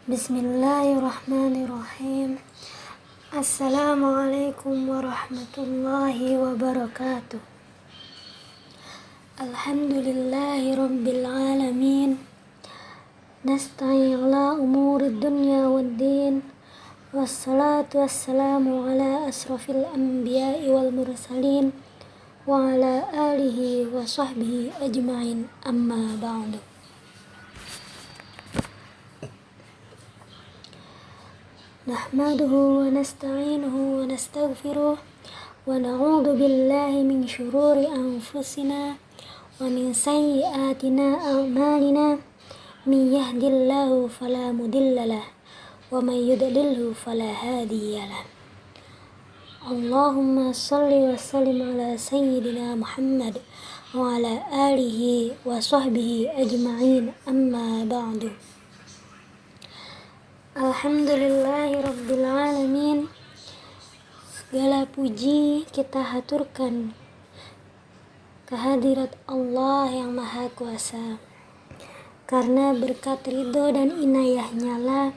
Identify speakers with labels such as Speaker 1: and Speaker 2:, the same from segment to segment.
Speaker 1: Bismillahirrahmanirrahim. Assalamualaikum warahmatullahi wabarakatuh. Alhamdulillahi rabbil alamin. Nasta'in ala umuri dunya waddin. Wassalatu wassalamu ala asrafil anbiya'i wal mursalin wa ala alihi wa sahbihi ajma'in, amma ba'du. Nahmaduhu wa nasta'inuhu wa nastaghfiruh wa na'udzu billahi min syururi anfusina wa min sayyiatina a'malina. May yahdihillahu fala mudhillalah wa may yudlilhu fala hadiyalah. Allahumma shalli wa sallim ala sayyidina Muhammad wa ala alihi wa sahbihi ajma'in, amma ba'du. Alhamdulillahi rabbil alamin. Segala puji kita haturkan kehadirat Allah yang Maha Kuasa, karena berkat ridho dan inayahnya lah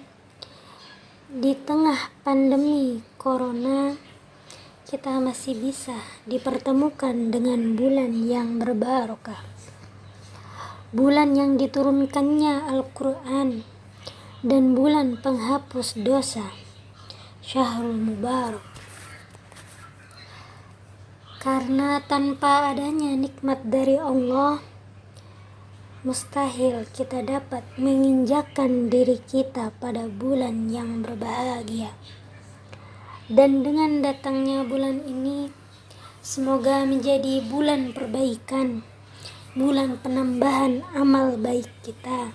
Speaker 1: di tengah pandemi corona kita masih bisa dipertemukan dengan bulan yang berbarokah, bulan yang diturunkannya Al-Quran, dan bulan penghapus dosa, Syahrul Mubarak. Karena tanpa adanya nikmat dari Allah, mustahil kita dapat menginjakkan diri kita pada bulan yang berbahagia. Dan dengan datangnya bulan ini, semoga menjadi bulan perbaikan, bulan penambahan amal baik kita.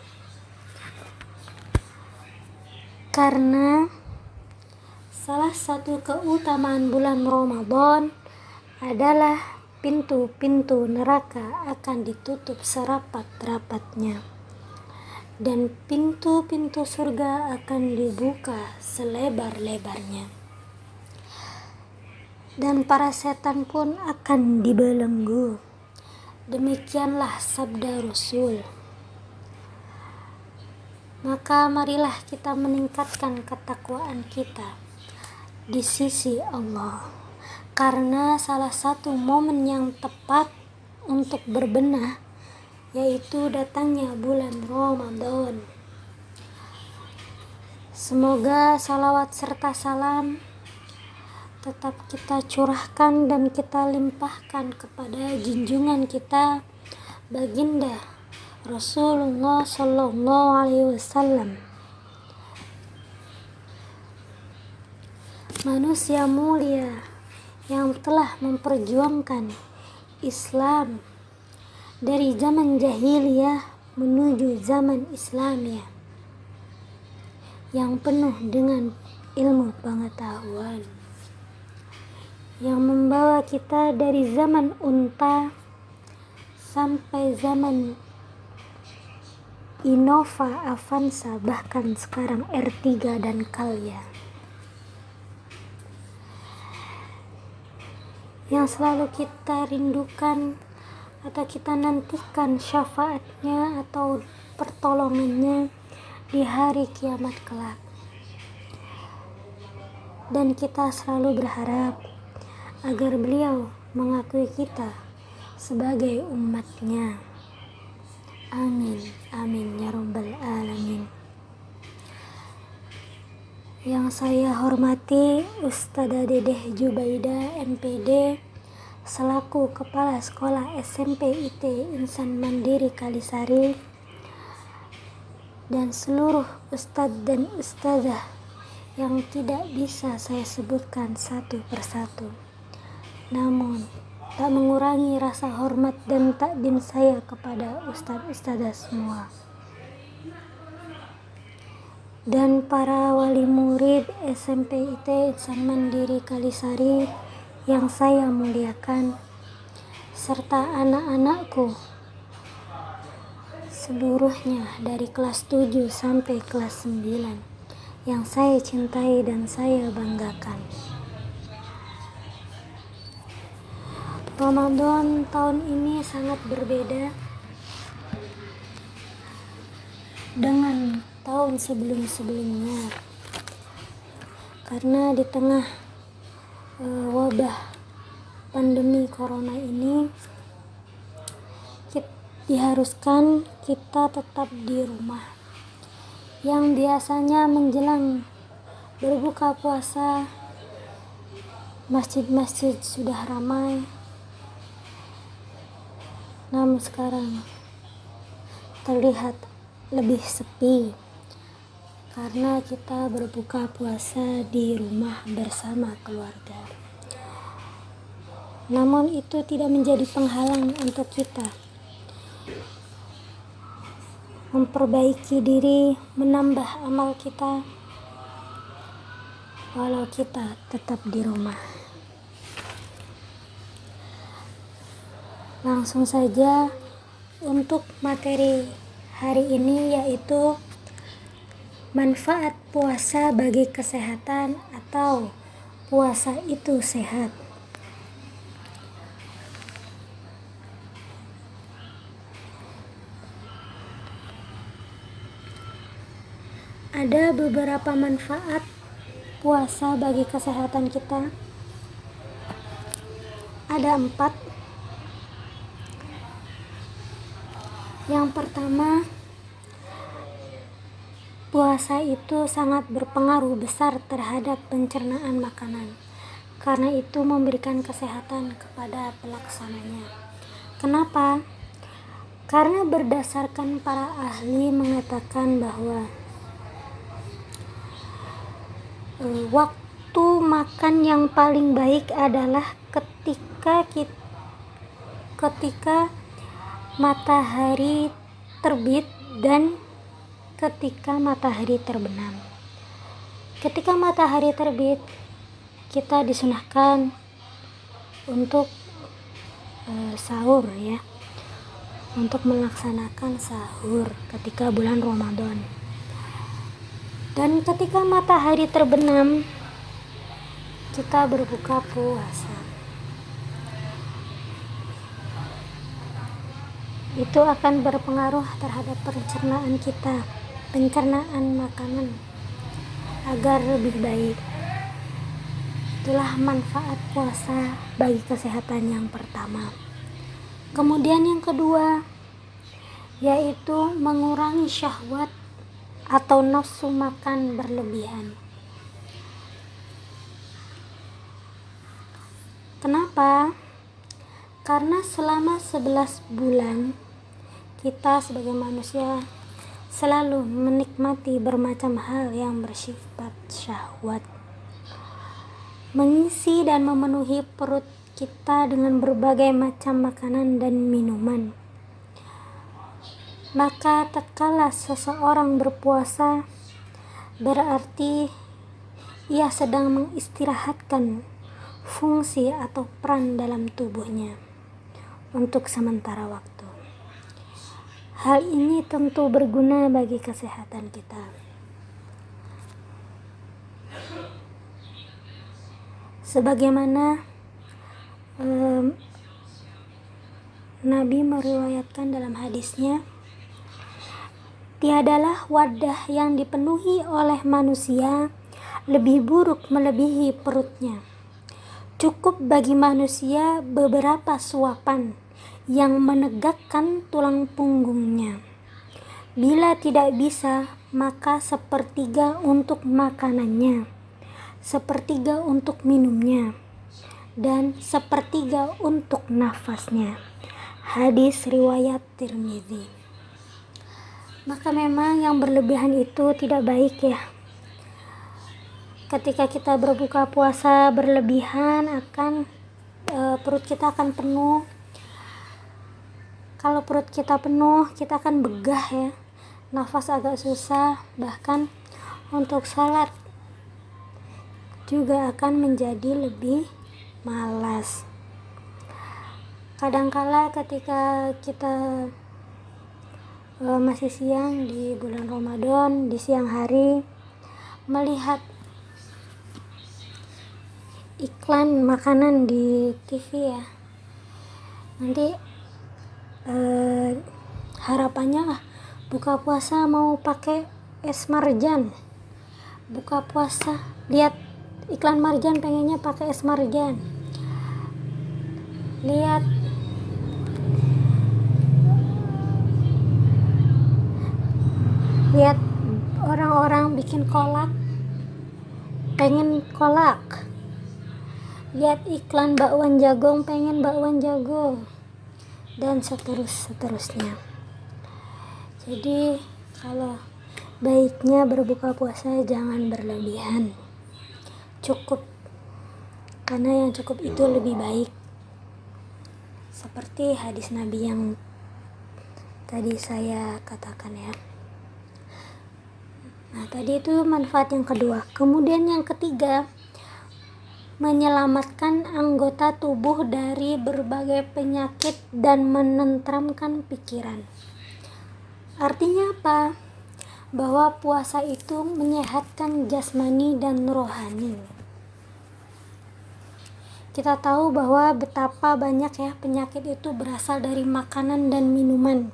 Speaker 1: Karena salah satu keutamaan bulan Ramadan adalah pintu-pintu neraka akan ditutup serapat-rapatnya dan pintu-pintu surga akan dibuka selebar-lebarnya, dan para setan pun akan dibelenggu. Demikianlah sabda Rasul. Maka marilah kita meningkatkan ketakwaan kita di sisi Allah, karena salah satu momen yang tepat untuk berbenah yaitu datangnya bulan Ramadan. Semoga salawat serta salam tetap kita curahkan dan kita limpahkan kepada junjungan kita, baginda Rasulullah Sallallahu Alaihi Wasallam, manusia mulia yang telah memperjuangkan Islam dari zaman jahiliyah menuju zaman Islamiyah yang penuh dengan ilmu pengetahuan, yang membawa kita dari zaman unta sampai zaman Innova, Avanza, bahkan sekarang R3 dan Calya, yang selalu kita rindukan atau kita nantikan syafaatnya atau pertolongannya di hari kiamat kelak. Dan kita selalu berharap agar beliau mengakui kita sebagai umatnya. Amin, amin ya rabbal alamin. Yang saya hormati Ustadzah Dedeh Jubaida MPD selaku Kepala Sekolah SMP IT Insan Mandiri Kalisari, dan seluruh Ustadz dan Ustadzah yang tidak bisa saya sebutkan satu persatu, namun tak mengurangi rasa hormat dan takdim saya kepada ustadz-ustadzah semua, dan para wali murid SMP IT Insan Mandiri Kalisari yang saya muliakan, serta anak-anakku seluruhnya dari kelas 7 sampai kelas 9 yang saya cintai dan saya banggakan. Ramadan tahun ini sangat berbeda dengan tahun tahun sebelum-sebelumnya. Karena di tengah wabah pandemi corona ini diharuskan kita tetap di rumah. Yang biasanya menjelang berbuka puasa masjid-masjid sudah ramai, namun sekarang terlihat lebih sepi karena kita berbuka puasa di rumah bersama keluarga. Namun itu tidak menjadi penghalang untuk kita memperbaiki diri, menambah amal kita walau kita tetap di rumah. Langsung saja untuk materi hari ini, yaitu manfaat puasa bagi kesehatan atau puasa itu sehat. Ada beberapa manfaat puasa bagi kesehatan kita. Ada 4. Yang pertama, puasa itu sangat berpengaruh besar terhadap pencernaan makanan, karena itu memberikan kesehatan kepada pelaksananya. Kenapa? Karena berdasarkan para ahli mengatakan bahwa waktu makan yang paling baik adalah ketika matahari terbit dan ketika matahari terbenam. Ketika matahari terbit, kita disunahkan untuk sahur ya, untuk melaksanakan sahur ketika bulan Ramadan. Dan ketika matahari terbenam, kita berbuka puasa. Itu akan berpengaruh terhadap pencernaan kita, pencernaan makanan agar lebih baik. Itulah manfaat puasa bagi kesehatan yang pertama. Kemudian yang kedua, yaitu mengurangi syahwat atau nafsu makan berlebihan. Kenapa? Karena selama 11 bulan kita sebagai manusia selalu menikmati bermacam hal yang bersifat syahwat, mengisi dan memenuhi perut kita dengan berbagai macam makanan dan minuman. Maka tatkala seseorang berpuasa, berarti ia sedang mengistirahatkan fungsi atau peran dalam tubuhnya untuk sementara waktu. Hal ini tentu berguna bagi kesehatan kita. Sebagaimana Nabi meriwayatkan dalam hadisnya, tiadalah wadah yang dipenuhi oleh manusia lebih buruk melebihi perutnya. Cukup bagi manusia beberapa suapan yang menegakkan tulang punggungnya. Bila tidak bisa, maka sepertiga untuk makanannya, sepertiga untuk minumnya, dan sepertiga untuk nafasnya. Hadis riwayat Tirmidzi. Maka memang yang berlebihan itu tidak baik ya. Ketika kita berbuka puasa berlebihan, perut kita akan penuh. Kalau perut kita penuh, kita akan begah ya, nafas agak susah, bahkan untuk salat juga akan menjadi lebih malas. Kadangkala ketika kita masih siang di bulan Ramadan, di siang hari, melihat iklan makanan di TV ya, nanti harapannya buka puasa mau pakai es marjan. Buka puasa, lihat iklan marjan pengennya pakai es marjan. Lihat orang-orang bikin kolak, pengen kolak. Lihat iklan bakwan jagung, pengen bakwan jagung, dan seterusnya. Jadi kalau baiknya berbuka puasa jangan berlebihan, cukup, karena yang cukup itu lebih baik, seperti hadis Nabi yang tadi saya katakan ya. Nah, tadi itu manfaat yang kedua. Kemudian yang ketiga, menyelamatkan anggota tubuh dari berbagai penyakit dan menenteramkan pikiran. Artinya apa? Bahwa puasa itu menyehatkan jasmani dan rohani. Kita tahu bahwa betapa banyak ya penyakit itu berasal dari makanan dan minuman.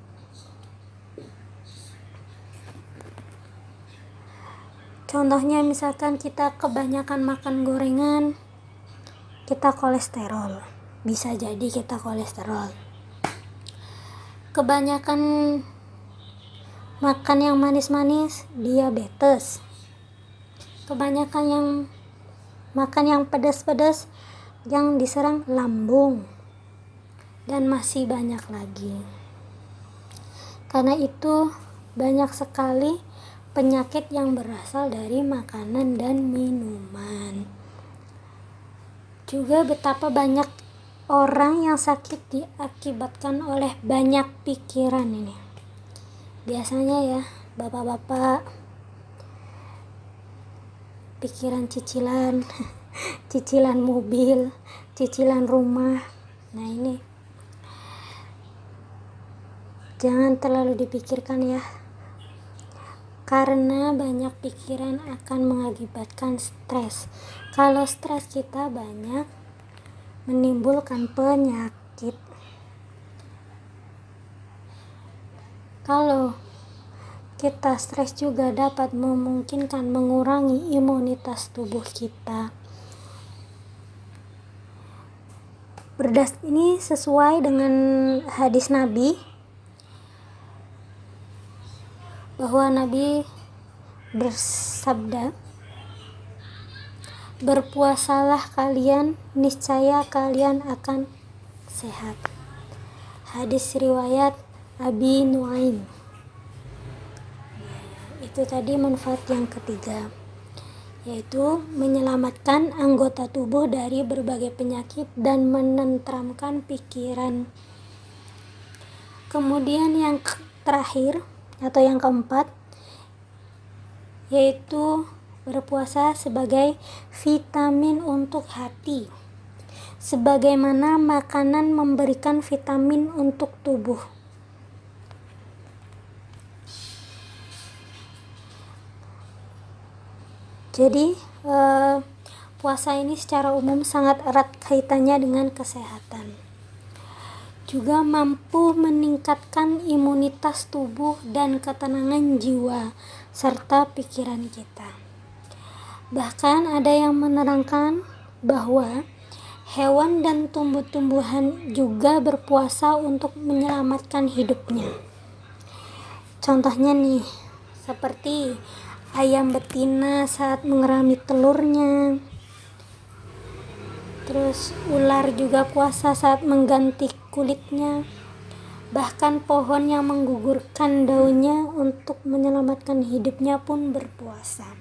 Speaker 1: Contohnya misalkan kita kebanyakan makan gorengan, kita kolesterol. Bisa jadi kita kolesterol. Kebanyakan makan yang manis-manis, diabetes. Kebanyakan yang makan yang pedas-pedas, yang diserang lambung. Dan masih banyak lagi. Karena itu banyak sekali penyakit yang berasal dari makanan dan minuman. Juga betapa banyak orang yang sakit diakibatkan oleh banyak pikiran ini. Biasanya ya, bapak-bapak, pikiran cicilan, cicilan mobil, cicilan rumah. Nah ini jangan terlalu dipikirkan ya, karena banyak pikiran akan mengakibatkan stres. Kalau stres kita banyak, menimbulkan penyakit. Kalau kita stres juga dapat memungkinkan mengurangi imunitas tubuh kita. Ini sesuai dengan hadis Nabi, bahwa Nabi bersabda, berpuasalah kalian, niscaya kalian akan sehat. Hadis riwayat Abi Nuaim. Itu tadi manfaat yang ketiga, yaitu menyelamatkan anggota tubuh dari berbagai penyakit dan menenteramkan pikiran. Kemudian yang terakhir atau yang keempat, yaitu berpuasa sebagai vitamin untuk hati, sebagaimana makanan memberikan vitamin untuk tubuh. Jadi puasa ini secara umum sangat erat kaitannya dengan kesehatan. Juga mampu meningkatkan imunitas tubuh dan ketenangan jiwa serta pikiran kita. Bahkan ada yang menerangkan bahwa hewan dan tumbuh-tumbuhan juga berpuasa untuk menyelamatkan hidupnya. Contohnya nih, seperti ayam betina saat mengerami telurnya. Terus ular juga puasa saat mengganti kulitnya. Bahkan pohon yang menggugurkan daunnya untuk menyelamatkan hidupnya pun berpuasa.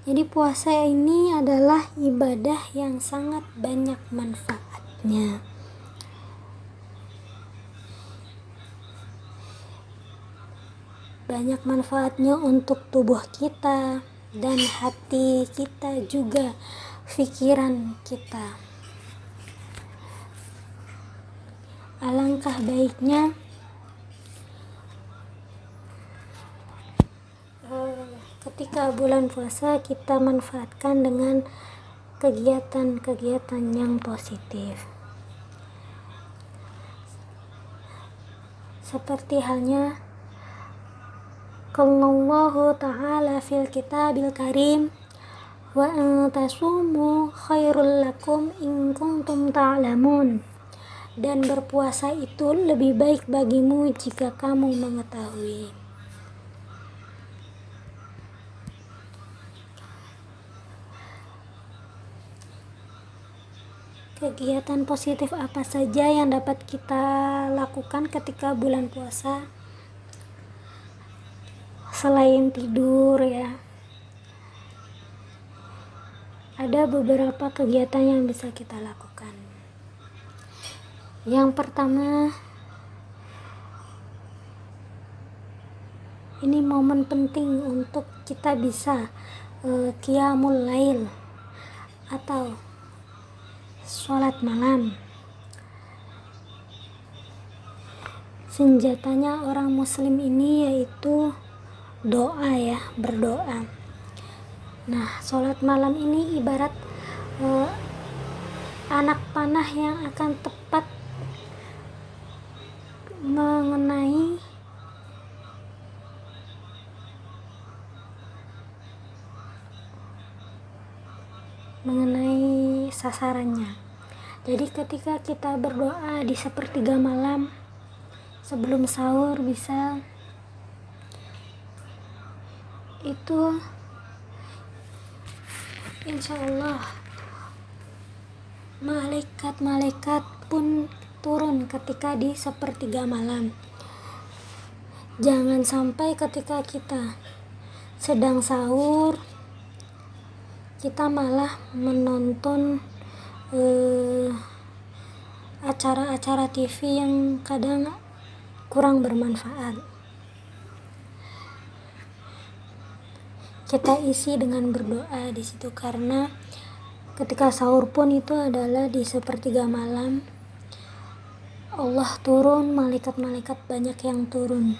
Speaker 1: Jadi puasa ini adalah ibadah yang sangat banyak manfaatnya. Banyak manfaatnya untuk tubuh kita dan hati kita juga, pikiran kita. Alangkah baiknya ketika bulan puasa kita manfaatkan dengan kegiatan-kegiatan yang positif. Seperti halnya Qallallahu ta'ala fil kitabil karim wa an tasumu khairul lakum in kuntum ta'lamun. Dan berpuasa itu lebih baik bagimu jika kamu mengetahui. Kegiatan positif apa saja yang dapat kita lakukan ketika bulan puasa? Selain tidur ya, ada beberapa kegiatan yang bisa kita lakukan. Yang pertama, ini momen penting untuk kita bisa qiyamul lail atau sholat malam. Senjatanya orang muslim ini yaitu doa ya, berdoa. Nah, sholat malam ini ibarat anak panah yang akan tepat mengenai sasarannya. Jadi ketika kita berdoa di sepertiga malam sebelum sahur, bisa itu insya Allah malaikat pun turun ketika di sepertiga malam. Jangan sampai ketika kita sedang sahur kita malah menonton acara-acara TV yang kadang kurang bermanfaat. Kita isi dengan berdoa di situ, karena ketika sahur pun itu adalah di sepertiga malam. Allah turun, malaikat-malaikat banyak yang turun.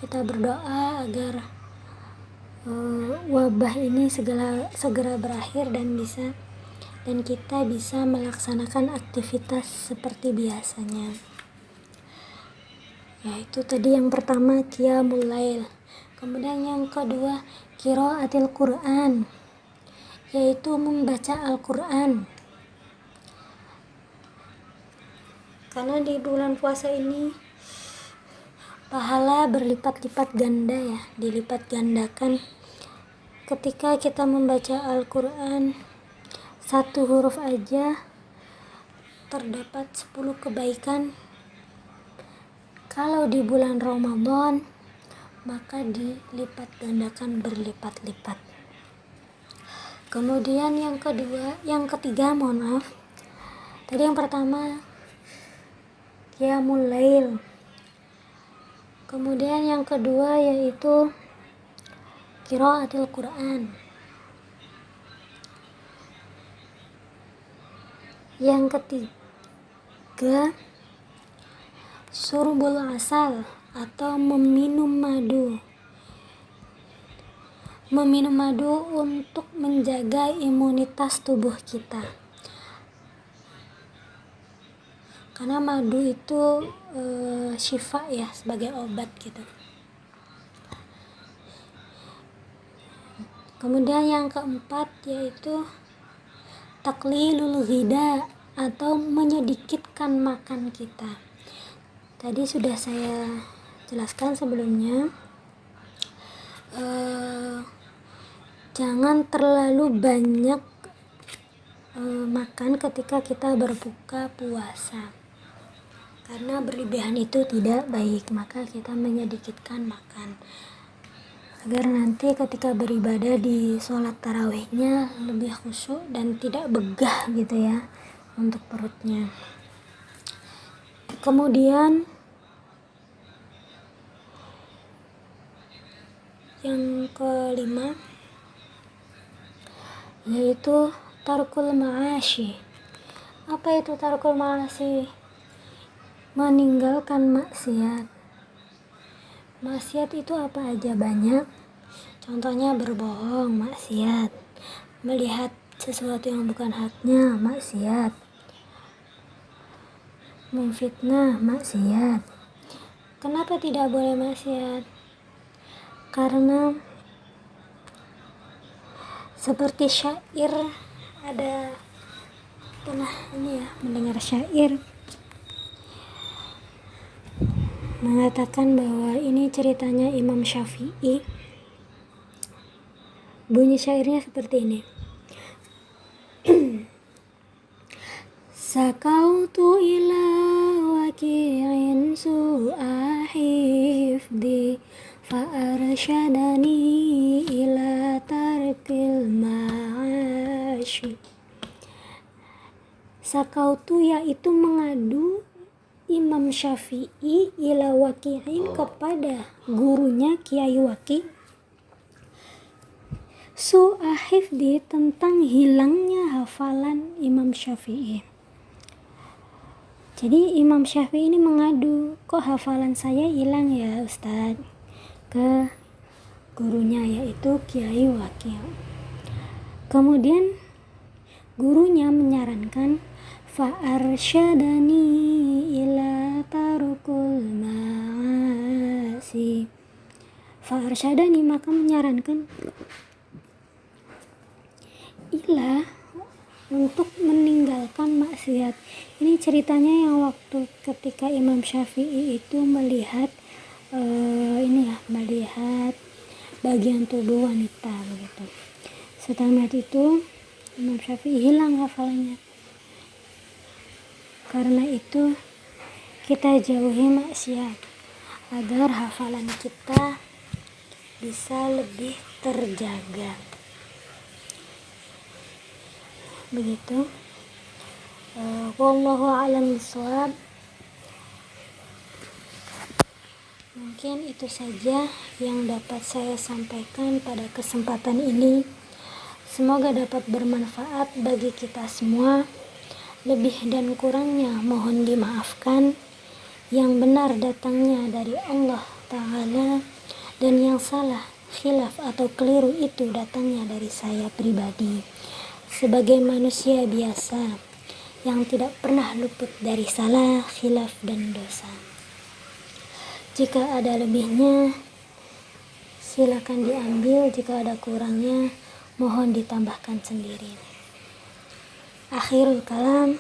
Speaker 1: Kita berdoa agar wabah ini segera berakhir dan kita bisa melaksanakan aktivitas seperti biasanya. Ya, itu tadi yang pertama, qiyamul lail. Kemudian yang kedua, qiraatil Quran, yaitu membaca Al-Quran. Karena di bulan puasa ini pahala berlipat-lipat ganda ya, dilipat gandakan. Ketika kita membaca Al-Quran, satu huruf aja terdapat 10 kebaikan. Kalau di bulan Ramadan, maka dilipat gandakan berlipat-lipat. Kemudian yang ketiga, tadi yang pertama qiyamul lail. Kemudian yang kedua yaitu qiraatil Quran. Yang ketiga, surbul asal atau meminum madu. Meminum madu untuk menjaga imunitas tubuh kita. Karena madu itu syifa ya, sebagai obat gitu. Kemudian yang keempat yaitu taklilul ghida atau menyedikitkan makan kita. Tadi sudah saya jelaskan sebelumnya, jangan terlalu banyak makan ketika kita berbuka puasa, karena berlebihan itu tidak baik. Maka kita menyedikitkan makan agar nanti ketika beribadah di sholat tarawihnya lebih khusyuk dan tidak begah gitu ya untuk perutnya. Kemudian yang kelima yaitu tarkul ma'asyi. Apa itu tarkul ma'asyi? Meninggalkan maksiat. Maksiat itu apa aja? Banyak. Contohnya berbohong, maksiat. Melihat sesuatu yang bukan haknya, maksiat. Memfitnah, maksiat. Kenapa tidak boleh maksiat? karena seperti syair, ada pernah mendengar syair mengatakan bahwa ini ceritanya Imam Syafi'i. Bunyi syairnya seperti ini. Sakautu ila waki'in su'a hifdi fa'arsyadani ila tarkil ma'ashi. Sakautu yaitu mengadu Imam Syafi'i ila waki'in kepada gurunya Kiai Waki, su'a hifdi tentang hilangnya hafalan Imam Syafi'i. Jadi Imam Syafi'i ini mengadu, kok hafalan saya hilang ya Ustaz, ke gurunya yaitu Kiai Waki. Kemudian gurunya menyarankan fa'arsyadani ila tarukul ma'asi. Fa'arsyadani maka menyarankan ila untuk meninggalkan maksiat. Ini ceritanya yang waktu ketika Imam Syafi'i itu melihat melihat bagian tubuh wanita begitu. Setelah melihat itu Imam Syafi'i hilang hafalannya. Karena itu kita jauhi maksiat agar hafalan kita bisa lebih terjaga. Begitu. Wallahu a'lam bishawab. Mungkin itu saja yang dapat saya sampaikan pada kesempatan ini. Semoga dapat bermanfaat bagi kita semua. Lebih dan kurangnya mohon dimaafkan. Yang benar datangnya dari Allah Ta'ala, dan yang salah, khilaf atau keliru itu datangnya dari saya pribadi sebagai manusia biasa yang tidak pernah luput dari salah, khilaf, dan dosa. Jika ada lebihnya silakan diambil, jika ada kurangnya mohon ditambahkan sendiri. Akhirul kalam,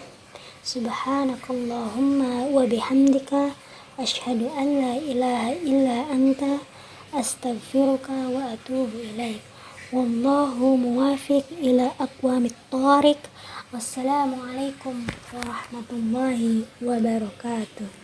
Speaker 1: subhanakallahumma wa bihamdika asyhadu an la ilaha illa anta astaghfiruka wa atubu ilaik. Wallahu muwafiq ila aqwamit thariq. Wassalamualaikum warahmatullahi wabarakatuh.